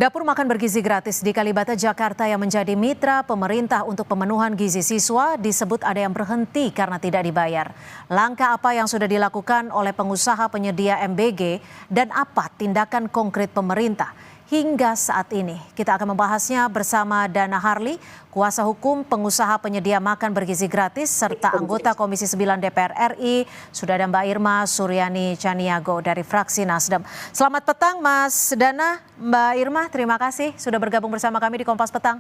Dapur makan bergizi gratis di Kalibata, Jakarta yang menjadi mitra pemerintah untuk pemenuhan gizi siswa disebut ada yang berhenti karena tidak dibayar. Langkah apa yang sudah dilakukan oleh pengusaha penyedia MBG dan apa tindakan konkret pemerintah hingga saat ini? Kita akan membahasnya bersama Dana Harley, kuasa hukum pengusaha penyedia makan bergizi gratis serta anggota Komisi 9 DPR RI. Sudah ada Mbak Irma Suryani Caniago dari fraksi Nasdem. Selamat petang Mas Dana, Mbak Irma, terima kasih sudah bergabung bersama kami di Kompas Petang.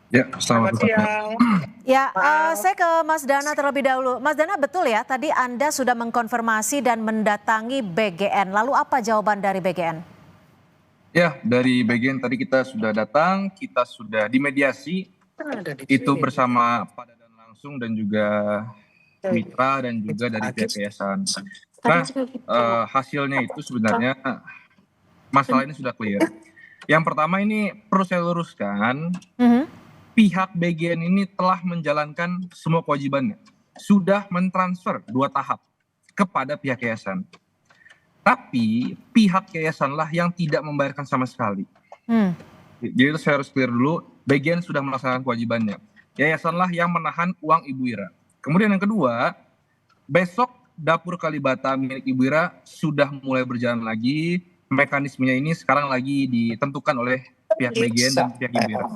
Ya, selamat siang. Ya, saya ke Mas Dana terlebih dahulu. Mas Dana, betul ya tadi Anda sudah mengkonfirmasi dan mendatangi BGN. Lalu apa jawaban dari BGN? Ya, dari BGN tadi kita sudah datang, kita sudah dimediasi, itu bersama Pak Dadan langsung dan juga mitra dan juga dari pihak yayasan. Nah, hasilnya itu sebenarnya masalah ini sudah clear. Yang pertama ini perlu saya luruskan, pihak BGN ini telah menjalankan semua kewajibannya, sudah mentransfer 2 tahap kepada pihak yayasan. Tapi pihak yayasanlah yang tidak membayarkan sama sekali. Jadi itu saya harus clear dulu, BGN sudah melaksanakan kewajibannya. Yayasanlah yang menahan uang Ibu Ira. Kemudian yang kedua, besok dapur Kalibata milik Ibu Ira sudah mulai berjalan lagi. Mekanismenya ini sekarang lagi ditentukan oleh pihak BGN dan pihak Ibu Ira.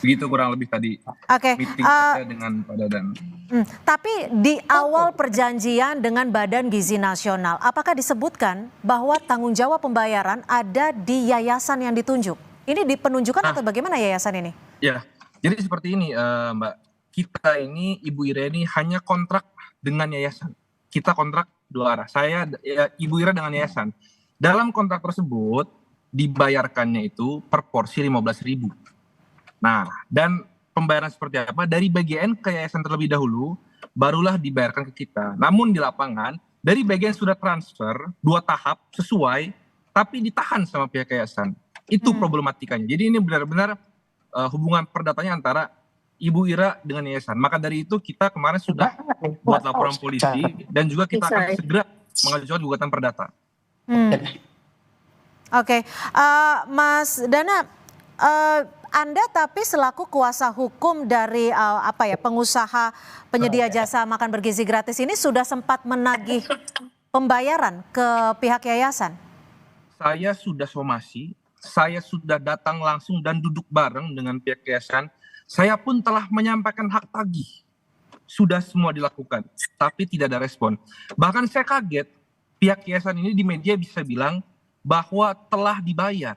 Begitu kurang lebih tadi meeting saya dengan Pak Dadan. Tapi di awal perjanjian dengan Badan Gizi Nasional, apakah disebutkan bahwa tanggung jawab pembayaran ada di yayasan yang ditunjuk? Ini dipenunjukkan atau bagaimana yayasan ini? Ya, jadi seperti ini Mbak. Kita ini, Ibu Ira ini hanya kontrak dengan yayasan. Kita kontrak 2 arah. Saya, Ibu Ira dengan yayasan. Dalam kontrak tersebut dibayarkannya itu per porsi 15.000. Nah, dan pembayaran seperti apa dari BGN ke yayasan terlebih dahulu, barulah dibayarkan ke kita. Namun di lapangan, dari BGN sudah transfer 2 tahap sesuai, tapi ditahan sama pihak yayasan. Itu problematikanya. Jadi ini benar-benar hubungan perdatanya antara Ibu Ira dengan yayasan. Maka dari itu kita kemarin sudah buat laporan polisi dan juga kita akan segera mengajukan gugatan perdata. Oke, Mas Dana, Anda tapi selaku kuasa hukum dari pengusaha penyedia jasa makan bergizi gratis ini sudah sempat menagih pembayaran ke pihak yayasan? Saya sudah somasi, saya sudah datang langsung dan duduk bareng dengan pihak yayasan. Saya pun telah menyampaikan hak tagih. Sudah semua dilakukan, tapi tidak ada respon. Bahkan saya kaget, pihak yayasan ini di media bisa bilang bahwa telah dibayar.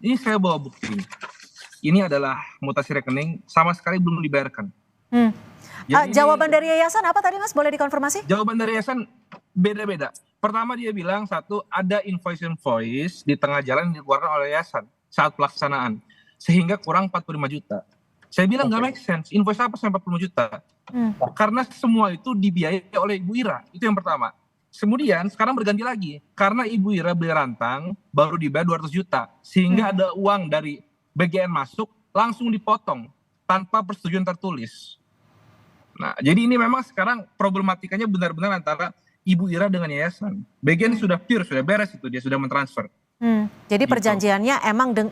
Ini saya bawa bukti. Ini adalah mutasi rekening, sama sekali belum dibayarkan. Jawaban dari yayasan apa tadi Mas? Boleh dikonfirmasi? Jawaban dari yayasan beda-beda. Pertama dia bilang, satu, ada invoice di tengah jalan yang dikeluarkan oleh yayasan saat pelaksanaan. Sehingga kurang 45 juta. Saya bilang nggak make sense, invoice apa sampai 40 juta? Karena semua itu dibiayai oleh Ibu Ira, itu yang pertama. Kemudian sekarang berganti lagi, karena Ibu Ira beli rantang, baru dibayar 200 juta. Sehingga ada uang dari BGN masuk, langsung dipotong, tanpa persetujuan tertulis. Nah, jadi ini memang sekarang problematikanya benar-benar antara Ibu Ira dengan yayasan. BGN sudah pure, sudah beres itu, dia sudah mentransfer. Jadi perjanjiannya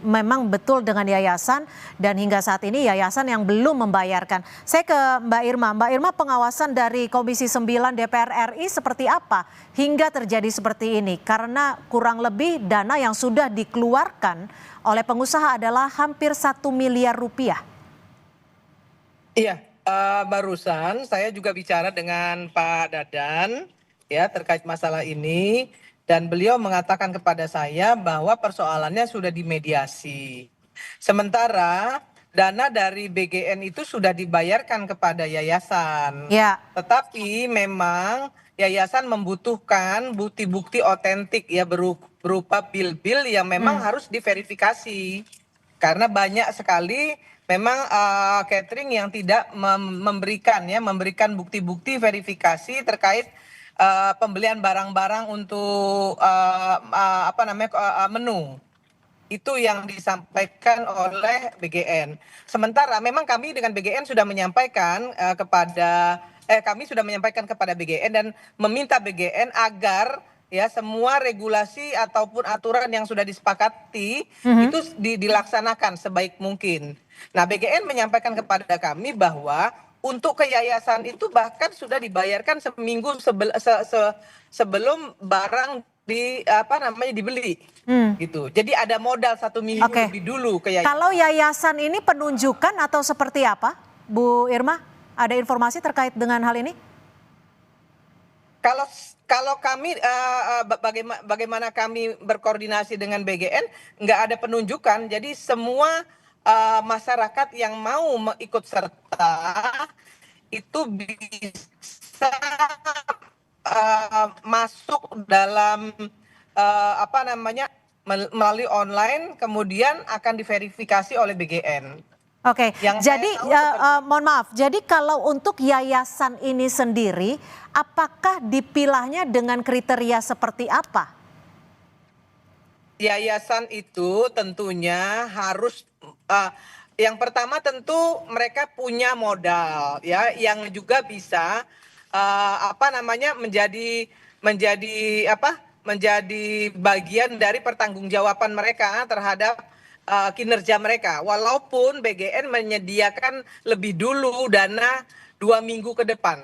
memang betul dengan yayasan dan hingga saat ini yayasan yang belum membayarkan. Saya ke Mbak Irma. Mbak Irma, pengawasan dari Komisi 9 DPR RI seperti apa hingga terjadi seperti ini? Karena kurang lebih dana yang sudah dikeluarkan oleh pengusaha adalah hampir 1 miliar rupiah. Iya, barusan saya juga bicara dengan Pak Dadan ya terkait masalah ini. Dan beliau mengatakan kepada saya bahwa persoalannya sudah dimediasi. Sementara dana dari BGN itu sudah dibayarkan kepada yayasan. Tetapi memang yayasan membutuhkan bukti-bukti otentik ya berupa bil-bil yang memang harus diverifikasi. Karena banyak sekali memang catering yang tidak memberikan bukti-bukti verifikasi terkait pembelian barang-barang untuk menu. Itu yang disampaikan oleh BGN. Sementara memang kami dengan BGN sudah menyampaikan kepada BGN dan meminta BGN agar ya semua regulasi ataupun aturan yang sudah disepakati itu dilaksanakan sebaik mungkin. Nah, BGN menyampaikan kepada kami bahwa untuk ke yayasan itu bahkan sudah dibayarkan seminggu sebelum barang dibeli gitu. Jadi ada modal 1 minggu lebih dulu ke yayasan. Kalau yayasan ini penunjukan atau seperti apa, Bu Irma? Ada informasi terkait dengan hal ini? Kalau kami bagaimana kami berkoordinasi dengan BGN, nggak ada penunjukan. Jadi semua masyarakat yang mau ikut serta itu bisa masuk dalam melalui online, kemudian akan diverifikasi oleh BGN. Oke, jadi mohon maaf, jadi kalau untuk yayasan ini sendiri, apakah dipilahnya dengan kriteria seperti apa? Yayasan itu tentunya harus yang pertama tentu mereka punya modal ya, yang juga bisa menjadi bagian dari pertanggungjawaban mereka terhadap kinerja mereka. Walaupun BGN menyediakan lebih dulu dana 2 minggu ke depan.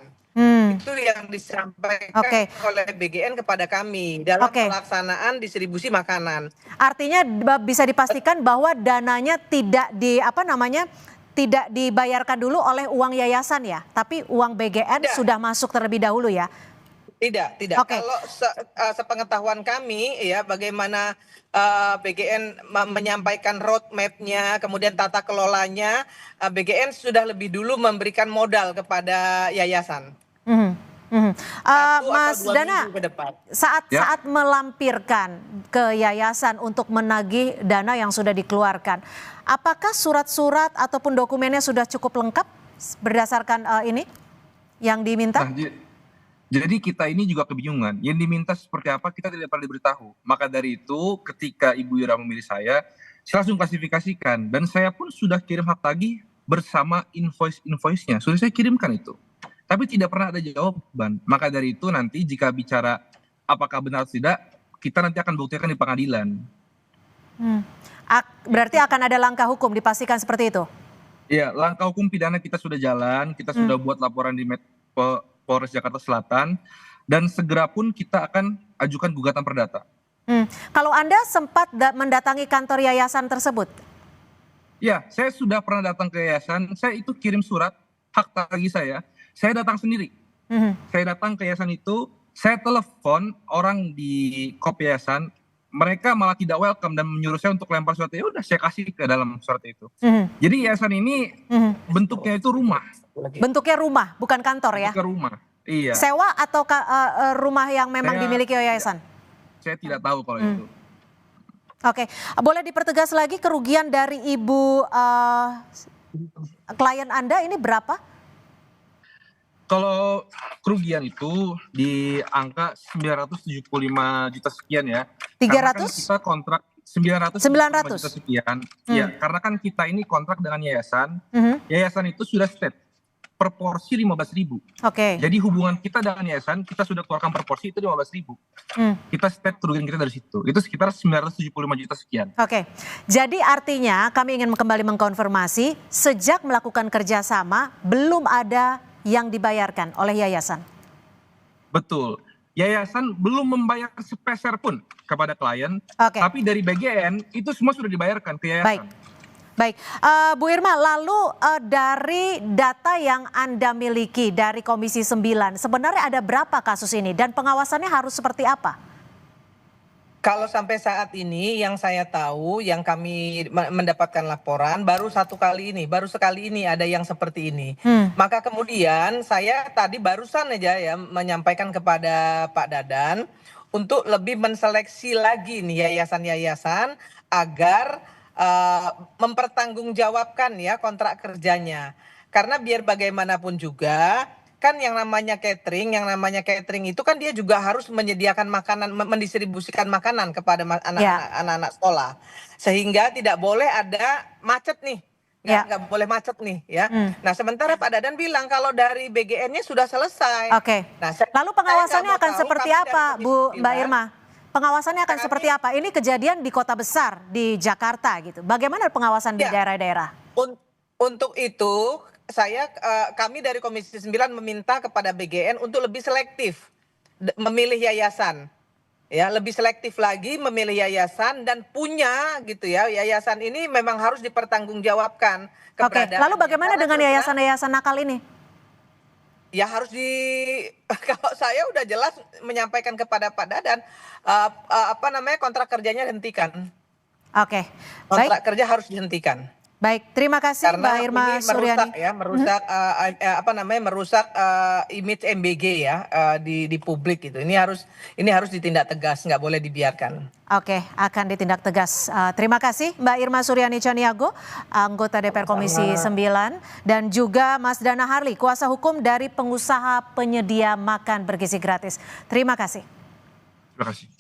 Itu yang disampaikan oleh BGN kepada kami dalam pelaksanaan distribusi makanan. Artinya bisa dipastikan bahwa dananya tidak tidak dibayarkan dulu oleh uang yayasan ya, tapi uang BGN sudah masuk terlebih dahulu ya. Tidak. Kalau sepengetahuan kami ya, bagaimana BGN menyampaikan roadmap-nya, kemudian tata kelolanya, BGN sudah lebih dulu memberikan modal kepada yayasan. Mas Dana, saat melampirkan ke yayasan untuk menagih dana yang sudah dikeluarkan, apakah surat-surat ataupun dokumennya sudah cukup lengkap berdasarkan ini yang diminta? Jadi kita ini juga kebingungan, yang diminta seperti apa kita tidak pernah diberitahu. Maka dari itu ketika Ibu Ira memilih saya langsung klasifikasikan. Dan saya pun sudah kirim hak tagih bersama invoice-nya, sudah saya kirimkan itu. Tapi tidak pernah ada jawaban. Maka dari itu nanti jika bicara apakah benar atau tidak, kita nanti akan buktikan di pengadilan. Berarti akan ada langkah hukum, dipastikan seperti itu? Iya, langkah hukum pidana kita sudah jalan, kita sudah buat laporan di Polres Jakarta Selatan, dan segera pun kita akan ajukan gugatan perdata. Kalau Anda sempat mendatangi kantor yayasan tersebut? Ya, saya sudah pernah datang ke yayasan, saya itu kirim surat hak tagih saya datang sendiri. Saya datang ke yayasan itu, saya telepon orang di kop yayasan, mereka malah tidak welcome dan menyuruh saya untuk lempar surat. Ya udah, saya kasih ke dalam surat itu. Jadi yayasan ini bentuknya itu rumah. Bentuknya rumah, bukan kantor ya? Bentuknya rumah, iya. Sewa atau rumah yang memang dimiliki yayasan? Saya tidak tahu kalau itu. Oke, boleh dipertegas lagi kerugian dari ibu klien Anda ini berapa? Kalau kerugian itu di angka 975 juta sekian ya. 300? Karena kan kita kontrak 900 juta sekian. Ya, karena kan kita ini kontrak dengan yayasan. Yayasan itu sudah state per porsi 15.000. Jadi hubungan kita dengan yayasan, kita sudah keluarkan per porsi itu 15.000. Kita state kerugian kita dari situ. Itu sekitar 975 juta sekian. Jadi artinya kami ingin kembali mengkonfirmasi, sejak melakukan kerjasama belum ada yang dibayarkan oleh yayasan. Betul. Yayasan belum membayar sepeser pun kepada klien, tapi dari BGN itu semua sudah dibayarkan ke yayasan. Baik, Bu Irma, lalu dari data yang Anda miliki dari Komisi 9, sebenarnya ada berapa kasus ini dan pengawasannya harus seperti apa? Kalau sampai saat ini yang saya tahu, yang kami mendapatkan laporan baru sekali ini ada yang seperti ini. Maka kemudian saya tadi barusan aja ya menyampaikan kepada Pak Dadan untuk lebih menseleksi lagi nih yayasan-yayasan agar mempertanggungjawabkan ya kontrak kerjanya. Karena biar bagaimanapun juga kan yang namanya catering itu kan dia juga harus menyediakan makanan, mendistribusikan makanan kepada anak-anak sekolah. Sehingga tidak boleh ada macet nih nggak boleh macet nih ya. Nah sementara Pak Dadan bilang kalau dari BGN-nya sudah selesai. Oke. Nah, Lalu pengawasannya akan seperti apa, Bu Mbak Irma? Pengawasannya akan seperti apa? Ini kejadian di kota besar di Jakarta gitu. Bagaimana pengawasan di daerah-daerah? Untuk itu kami dari Komisi 9 meminta kepada BGN untuk lebih selektif memilih yayasan. Ya, lebih selektif lagi memilih yayasan dan punya gitu ya. Yayasan ini memang harus dipertanggungjawabkan keberadaannya. Lalu bagaimana dengan yayasan-yayasan nakal ini? Ya harus kalau saya udah jelas menyampaikan kepada Pak Dadan kontrak kerjanya dihentikan. Oke. Kontrak kerja harus dihentikan. Baik, terima kasih Karena Mbak Irma ini Suryani. merusak image MBG ya di publik gitu. Ini harus ditindak tegas, nggak boleh dibiarkan. Oke, akan ditindak tegas. Terima kasih Mbak Irma Suryani Caniago, anggota DPR Komisi 9, dan juga Mas Dana Harli, kuasa hukum dari pengusaha penyedia makan bergizi gratis. Terima kasih. Terima kasih.